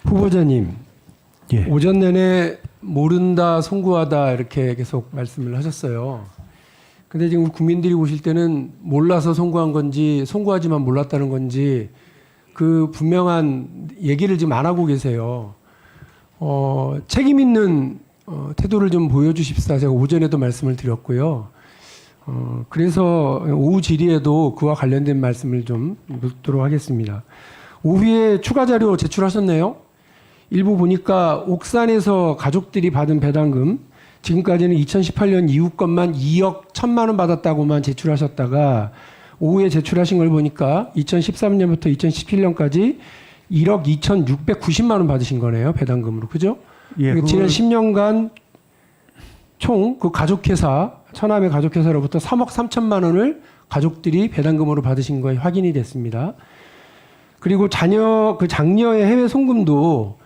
후보자님, 예. 오전 내내 모른다, 송구하다 이렇게 계속 말씀을 하셨어요. 근데 지금 국민들이 보실 때는 몰라서 송구한 건지 송구하지만 몰랐다는 건지 그 분명한 얘기를 지금 안 하고 계세요. 책임 있는 태도를 좀 보여주십사. 제가 오전에도 말씀을 드렸고요. 그래서 오후 질의에도 그와 관련된 말씀을 좀 묻도록 하겠습니다. 오후에 추가 자료 제출하셨네요. 일부 보니까 옥산에서 가족들이 받은 배당금 지금까지는 2018년 이후 것만 2억 1천만 원 받았다고만 제출하셨다가 오후에 제출하신 걸 보니까 2013년부터 2017년까지 1억 2,690만 원 받으신 거네요. 배당금으로. 그죠? 예, 지난 10년간 총 그 가족회사, 천암의 가족회사로부터 3억 3천만 원을 가족들이 배당금으로 받으신 거에 확인이 됐습니다. 그리고 장녀의 해외 송금도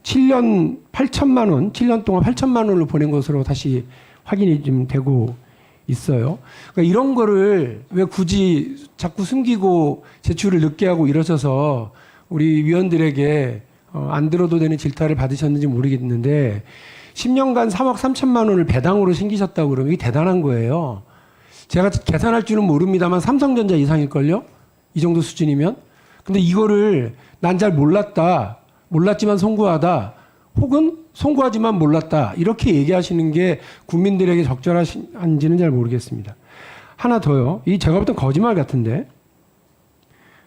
7년 8천만 원, 7년 동안 8천만 원을 보낸 것으로 다시 확인이 좀 되고 있어요. 그러니까 이런 거를 왜 굳이 자꾸 숨기고 제출을 늦게 하고 이러셔서 우리 위원들에게 안 들어도 되는 질타를 받으셨는지 모르겠는데 10년간 3억 3천만 원을 배당으로 챙기셨다고 그러면 이게 대단한 거예요. 제가 계산할 줄은 모릅니다만 삼성전자 이상일걸요? 이 정도 수준이면. 근데 이거를 난 잘 몰랐다. 몰랐지만 송구하다. 혹은 송구하지만 몰랐다. 이렇게 얘기하시는 게 국민들에게 적절한지는 잘 모르겠습니다. 하나 더요. 이 제가 볼 땐 거짓말 같은데.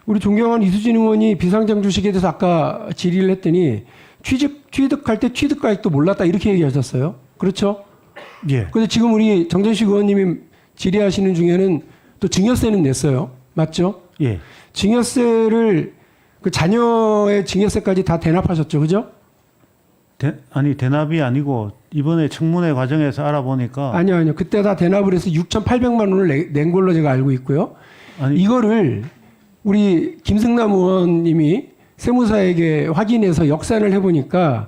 우리 존경하는 이수진 의원이 비상장 주식에 대해서 아까 질의를 했더니 취득할 때 취득가액도 몰랐다. 이렇게 얘기하셨어요. 그렇죠? 예. 근데 지금 우리 정전식 의원님이 질의하시는 중에는 또 증여세는 냈어요. 맞죠? 예. 증여세를 그 자녀의 증여세까지 다 대납하셨죠. 그죠? 대납이 아니고 이번에 청문회 과정에서 알아보니까 아니요. 그때 다 대납을 해서 6,800만 원을 낸 걸로 제가 알고 있고요. 아니, 이거를 우리 김승남 의원님이 세무사에게 확인해서 역산을 해보니까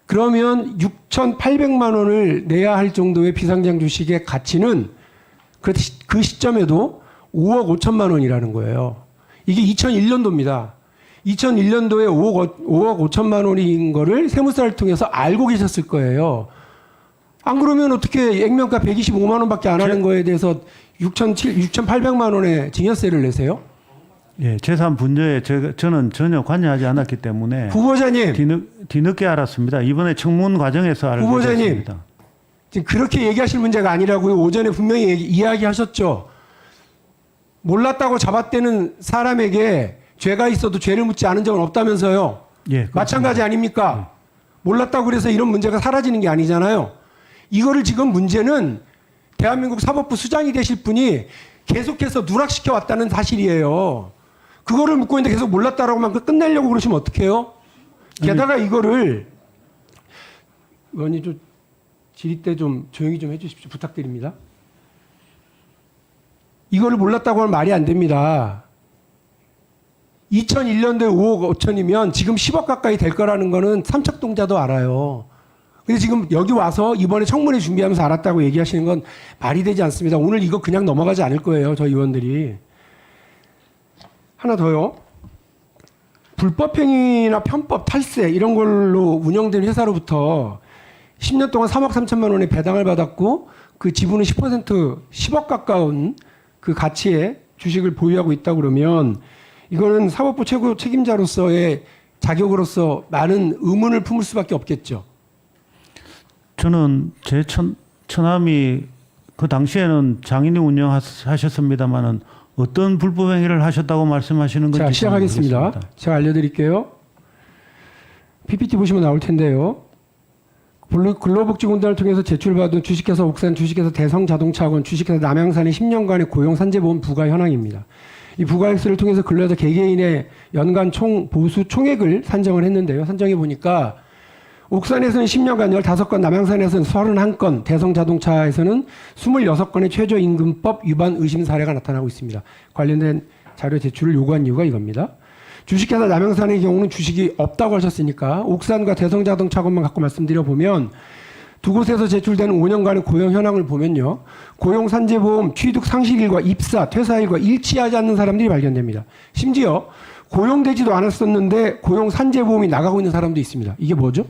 그러면 6,800만 원을 내야 할 정도의 비상장 주식의 가치는 그 시점에도 5억 5천만 원이라는 거예요. 이게 2001년도입니다. 2001년도에 5억 5천만 원인 거를 세무사를 통해서 알고 계셨을 거예요. 안 그러면 어떻게 액면가 125만 원밖에 안 하는 거에 대해서 6,800만 원의 증여세를 내세요? 예, 재산 분조에 저는 전혀 관여하지 않았기 때문에 후보자님, 뒤늦게 알았습니다. 이번에 청문 과정에서 알게 후보자님, 됐습니다. 지금 그렇게 얘기하실 문제가 아니라고요. 오전에 분명히 이야기하셨죠. 몰랐다고 잡아떼는 사람에게 죄가 있어도 죄를 묻지 않은 적은 없다면서요. 예, 마찬가지 아닙니까? 몰랐다고 그래서 이런 문제가 사라지는 게 아니잖아요. 이거를 지금 문제는 대한민국 사법부 수장이 되실 분이 계속해서 누락시켜 왔다는 사실이에요. 그거를 묻고 있는데 계속 몰랐다라고만 끝내려고 그러시면 어떡해요? 게다가 이거를 의원님 좀 질의 때 좀 조용히 좀 해주십시오. 부탁드립니다. 이거를 몰랐다고 하면 말이 안 됩니다. 2001년도에 5억 5천이면 지금 10억 가까이 될 거라는 거는 삼척동자도 알아요. 근데 지금 여기 와서 이번에 청문회 준비하면서 알았다고 얘기하시는 건 말이 되지 않습니다. 오늘 이거 그냥 넘어가지 않을 거예요. 저 의원들이. 하나 더요. 불법행위나 편법, 탈세 이런 걸로 운영된 회사로부터 10년 동안 3억 3천만 원의 배당을 받았고 그 지분은 10억 가까운 그 가치의 주식을 보유하고 있다 그러면 이거는 사법부 최고 책임자로서의 자격으로서 많은 의문을 품을 수밖에 없겠죠. 저는 제 처남이 그 당시에는 장인이 운영하셨습니다만은 어떤 불법 행위를 하셨다고 말씀하시는 건지. 자, 시작하겠습니다. 모르겠습니다. 제가 알려드릴게요. PPT 보시면 나올 텐데요. 근로복지공단을 통해서 제출받은 주식회사 옥산, 주식회사 대성자동차학원, 주식회사 남양산의 10년간의 고용 산재보험 부과 현황입니다. 이 부가액수를 통해서 근로자 개개인의 연간 보수 총액을 산정을 했는데요. 산정해 보니까 옥산에서는 10년간 15건, 남양산에서는 31건, 대성자동차에서는 26건의 최저임금법 위반 의심 사례가 나타나고 있습니다. 관련된 자료 제출을 요구한 이유가 이겁니다. 주식회사 남양산의 경우는 주식이 없다고 하셨으니까 옥산과 대성자동차건만 갖고 말씀드려보면 두 곳에서 제출되는 5년간의 고용 현황을 보면요. 고용산재보험 취득 상실일과 입사, 퇴사일과 일치하지 않는 사람들이 발견됩니다. 심지어 고용되지도 않았었는데 고용 산재보험이 나가고 있는 사람도 있습니다. 이게 뭐죠?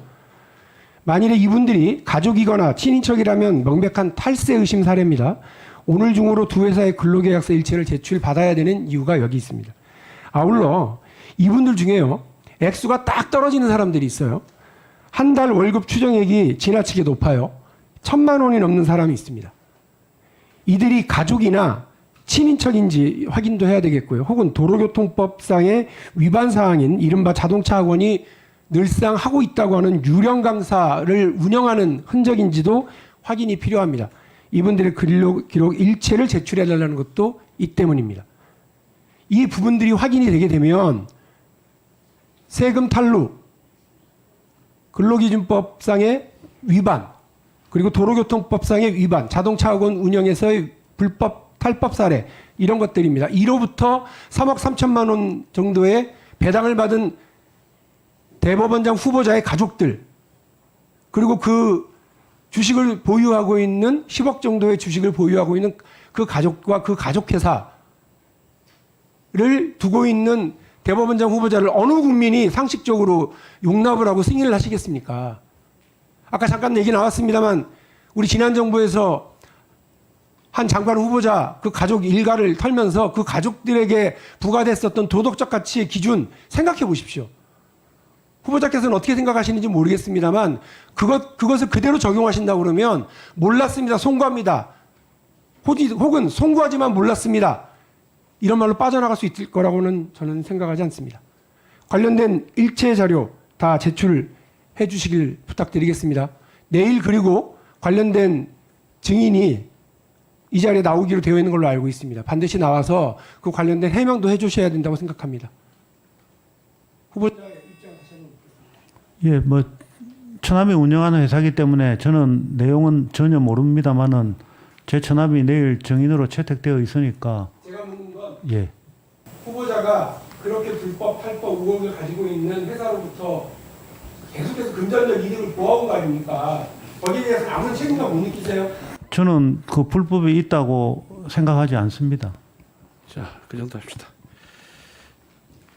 만일에 이분들이 가족이거나 친인척이라면 명백한 탈세 의심 사례입니다. 오늘 중으로 두 회사의 근로계약서 일체를 제출받아야 되는 이유가 여기 있습니다. 아울러 이분들 중에요, 액수가 딱 떨어지는 사람들이 있어요. 한 달 월급 추정액이 지나치게 높아요. 1,000만 원이 넘는 사람이 있습니다. 이들이 가족이나 친인척인지 확인도 해야 되겠고요. 혹은 도로교통법상의 위반 사항인 이른바 자동차 학원이 늘상 하고 있다고 하는 유령 강사를 운영하는 흔적인지도 확인이 필요합니다. 이분들의 기록 일체를 제출해 달라는 것도 이 때문입니다. 이 부분들이 확인이 되게 되면 세금 탈루, 근로기준법상의 위반, 그리고 도로교통법상의 위반, 자동차학원 운영에서의 불법 탈법 사례, 이런 것들입니다. 1호부터 3억 3천만 원 정도의 배당을 받은 대법원장 후보자의 가족들, 그리고 그 주식을 보유하고 있는 10억 정도의 주식을 보유하고 있는 그 가족과 그 가족회사를 두고 있는 대법원장 후보자를 어느 국민이 상식적으로 용납을 하고 승인을 하시겠습니까? 아까 잠깐 얘기 나왔습니다만 우리 지난 정부에서 한 장관 후보자 그 가족 일가를 털면서 그 가족들에게 부과됐었던 도덕적 가치의 기준 생각해 보십시오. 후보자께서는 어떻게 생각하시는지 모르겠습니다만 그것을 그대로 적용하신다고 그러면 몰랐습니다, 송구합니다, 혹은 송구하지만 몰랐습니다, 이런 말로 빠져나갈 수 있을 거라고는 저는 생각하지 않습니다. 관련된 일체 자료 다 제출해 주시길 부탁드리겠습니다. 내일 그리고 관련된 증인이 이 자리에 나오기로 되어 있는 걸로 알고 있습니다. 반드시 나와서 그 관련된 해명도 해 주셔야 된다고 생각합니다. 후보자의 입장 다시 한번 묻겠습니다. 예, 뭐 처남이 운영하는 회사이기 때문에 저는 내용은 전혀 모릅니다만은 제 처남이 내일 증인으로 채택되어 있으니까. 제가 묻는 건 예. 후보자가 그렇게 불법 탈법 의혹을 가지고 있는 회사로부터 계속해서 금전적 이득을 보아온 거 아닙니까? 거기에 대해서 아무런 책임감 못 느끼세요? 저는 그 불법이 있다고 생각하지 않습니다. 자, 그 정도 합시다.